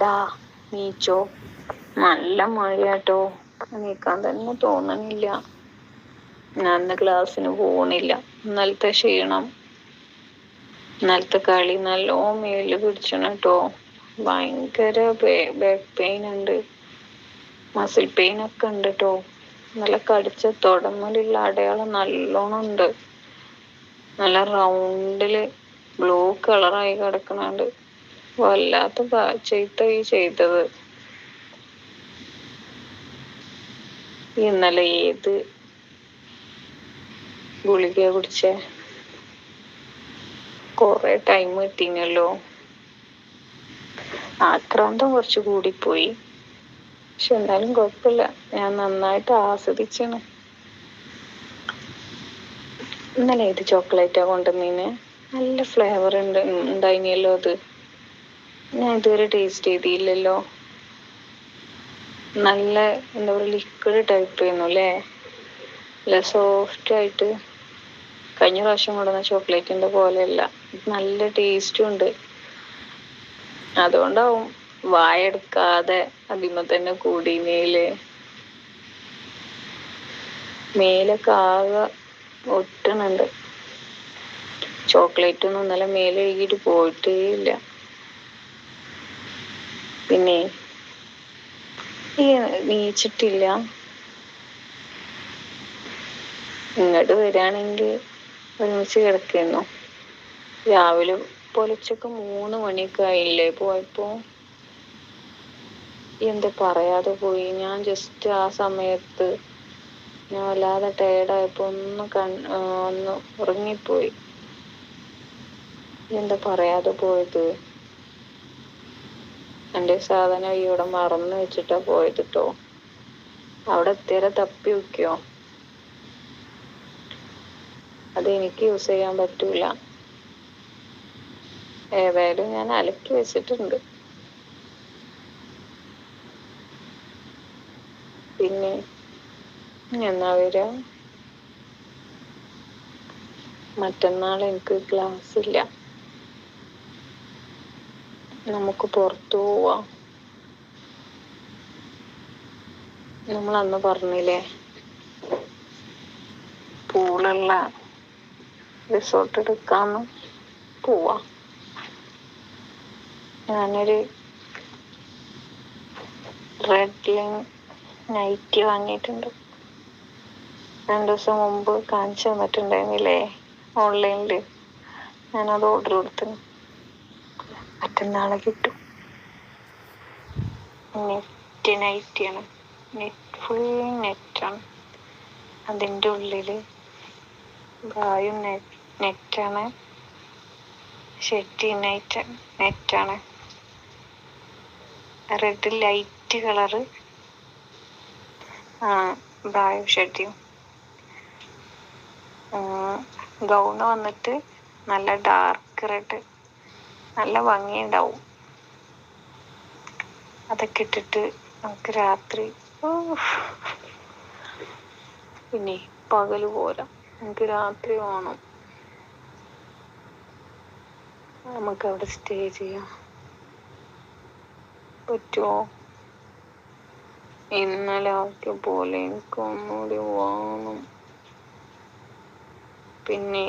ഡാ നീച്ചോ, നല്ല മഴയാട്ടോ, നീക്കാൻ തന്നെ തോന്നണില്ല. ഞാൻ ഇന്ന് ക്ലാസ്സിന് പോണില്ല. ഇന്നലത്തെ ക്ഷീണം, ഇന്നലത്തെ കളി നല്ലോ മേല് പിടിച്ചണം കേട്ടോ. ഭയങ്കര ബാക്ക് പെയിൻ ഉണ്ട്, മസിൽ പെയിൻ ഒക്കെ ഉണ്ട് കേട്ടോ. നല്ല കടിച്ച തുടമ്മലുള്ള അടയാളം നല്ലോണം ഉണ്ട്. നല്ല റൗണ്ടില് ബ്ലൂ കളറായി കിടക്കണുണ്ട്. വല്ലാത്ത ചെയ്തത്. ഇന്നലെ ഏത് ഗുളിക കുടിച്ചേ? കൊറേ ടൈം കിട്ടീനല്ലോ. ആക്രാന്തം കുറച്ച് കൂടിപ്പോയി, പക്ഷെ എന്നാലും കുഴപ്പമില്ല. ഞാൻ നന്നായിട്ട് ആസ്വദിച്ചാണ്. ഇന്നലെ ഏത് ചോക്ലേറ്റാ കൊണ്ടുവന്നീന്? നല്ല ഫ്ലേവർ ഉണ്ടായിനല്ലോ അത്. ഞാൻ ഇതുവരെ ടേസ്റ്റ് ചെയ്തില്ലല്ലോ. നല്ല എന്താ പറയുക, ലിക്വിഡ് ടൈപ്പ് ചെയ്യുന്നു അല്ലേ? നല്ല സോഫ്റ്റ് ആയിട്ട്. കഴിഞ്ഞ പ്രാവശ്യം കൊണ്ടുവന്ന ചോക്ലേറ്റിന്റെ പോലെയല്ല, നല്ല ടേസ്റ്റും ഉണ്ട്. അതുകൊണ്ടാവും വായെടുക്കാതെ അതിമ തന്നെ കൂടിനേല്. മേലൊക്കെ ആകെ ഒട്ടണുണ്ട്. ചോക്ലേറ്റ് ഒന്നും ഇന്നലെ മേലെ കഴുകിയിട്ട് പോയിട്ടേ ഇല്ല. പിന്നെ ഈ നീച്ചിട്ടില്ല. ഇങ്ങോട്ട് വരികയാണെങ്കിൽ ഒരുമിച്ച് കിടക്കുന്നു. രാവിലെ പുലർച്ചക്ക് 3 മണിയൊക്കെ ആയില്ലേ പോയപ്പോ? എന്താ പറയാതെ പോയി? ഞാൻ ജസ്റ്റ് ആ സമയത്ത് ഞാൻ വല്ലാതെ ടയേർഡായപ്പോ ഒന്ന് ഉറങ്ങിപ്പോയി. എന്താ പറയാതെ പോയത്? എൻ്റെ സാധനം ഇവിടെ മറന്നു വെച്ചിട്ടാ പോയത് കേട്ടോ. അവിടെ എത്തിയാലെ തപ്പി വെക്കോ? അത് എനിക്ക് യൂസ് ചെയ്യാൻ പറ്റൂല. ഏതായാലും ഞാൻ അലക്കി വെച്ചിട്ടുണ്ട്. പിന്നെ എന്നാ വരാ? മറ്റന്നാൾ എനിക്ക് ക്ലാസ് ഇല്ല. നമുക്ക് പുറത്തു പോവാം. നമ്മൾ അന്ന് പറഞ്ഞില്ലേ, പൂളുള്ള റിസോർട്ട് എടുക്കാന്ന്. പോവാ. ഞാനൊരു റെഡ് ലൈൻ നൈറ്റി വാങ്ങിയിട്ടുണ്ട്. 2 ദിവസം മുമ്പ് കാണിച്ചു തന്നിട്ടുണ്ടായിരുന്നില്ലേ ഓൺലൈനിൽ. ഞാനത് ഓർഡർ കൊടുത്തു. മറ്റന്നാളെ കിട്ടും. നെറ്റ് നൈറ്റിയാണ്. ഫുൾ നെറ്റാണ്. അതിൻ്റെ ഉള്ളിൽ ബ്രായും നെറ്റാണ്, ഷെറ്റി നെറ്റാണ്. റെഡ് ലൈറ്റ് കളറ് ബ്രായും ഷെറ്റിയും. ഗൗണ് വന്നിട്ട് നല്ല ഡാർക്ക് റെഡ്, നല്ല ഭംഗിയുണ്ടാവും. അതൊക്കെ ഇട്ടിട്ട് നമുക്ക് രാത്രി, പിന്നെ പകല് പോരാ, നമുക്ക് രാത്രി വേണം. നമുക്ക് അവിടെ സ്റ്റേ ചെയ്യാം. പറ്റുമോ? ഇന്നലെ ആക്കിയ പോലെ എനിക്ക് ഒന്നുകൂടി വേണം. പിന്നെ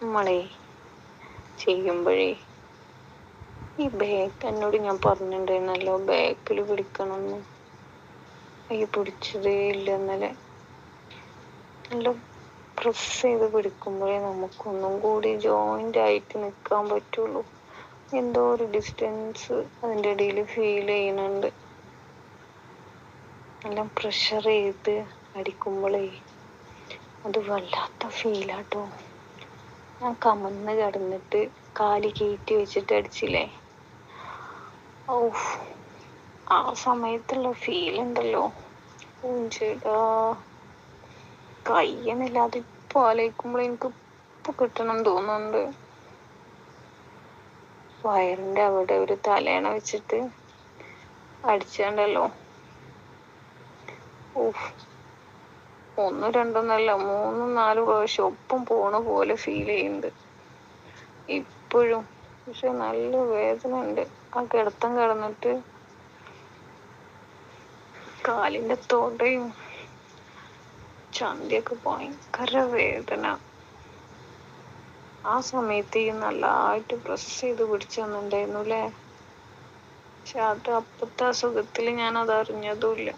നമ്മളെ ചെയ്യുമ്പോഴേ ഈ ബാക്ക്, എന്നോട് ഞാൻ പറഞ്ഞിട്ടുണ്ടായിരുന്നല്ലോ ബാക്കിൽ പിടിക്കണമെന്ന്. പിടിച്ചതേ ഇല്ല ഇന്നലെ. നല്ല പ്രസ് ചെയ്ത് പിടിക്കുമ്പോഴേ നമുക്കൊന്നും കൂടി ജോയിന്റ് ആയിട്ട് നിൽക്കാൻ പറ്റുള്ളൂ. എന്തോ ഒരു ഡിസ്റ്റൻസ് അതിൻ്റെ ഇടയിൽ ഫീൽ ചെയ്യുന്നുണ്ട്. നല്ല പ്രഷർ ചെയ്ത് അടിക്കുമ്പോഴേ അത് വല്ലാത്ത ഫീലാട്ടോ. ഞാൻ കമന്ന് കിടന്നിട്ട് കാല് കയറ്റി വെച്ചിട്ട് അടിച്ചില്ലേ, ആ സമയത്തുള്ള ഫീൽ ഉണ്ടല്ലോ, ചേട്ടാ കയ്യെന്നില്ലാതെ ഇപ്പൊ ആലോചിക്കുമ്പോൾ എനിക്ക് ഇപ്പൊ കിട്ടണം തോന്നുന്നുണ്ട്. വയറിന്റെ അവിടെ ഒരു തലയണ വെച്ചിട്ട് അടിച്ചുണ്ടല്ലോ, ഒന്നും രണ്ടൊന്നല്ല, 3-4 പ്രാവശ്യം ഒപ്പം പോണ പോലെ ഫീൽ ചെയ്യുന്നുണ്ട് ഇപ്പോഴും. പക്ഷെ നല്ല വേദന ഉണ്ട്. ആ കിടത്തം കിടന്നിട്ട് കാലിന്റെ തൊടയും ചന്തിയൊക്കെ ഭയങ്കര വേദന. ആ സമയത്ത് ഈ നല്ലതായിട്ട് പ്രസ് ചെയ്ത് പിടിച്ചു തന്നിട്ടുണ്ടായിരുന്നു അല്ലേ. പക്ഷെ അത് അപ്പത്തെ അസുഖത്തിൽ ഞാൻ അത് അറിഞ്ഞതുമില്ല.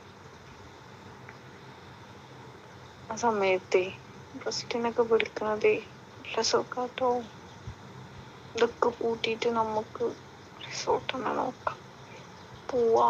ആ സമയത്തെ ബ്രസ്റ്റിനൊക്കെ പിടിക്കണതേ നല്ല സുഖാട്ടോ. ഇതൊക്കെ കൂട്ടിയിട്ട് നമുക്ക് റിസോർട്ട് തന്നെ നോക്കാം, പോവാ.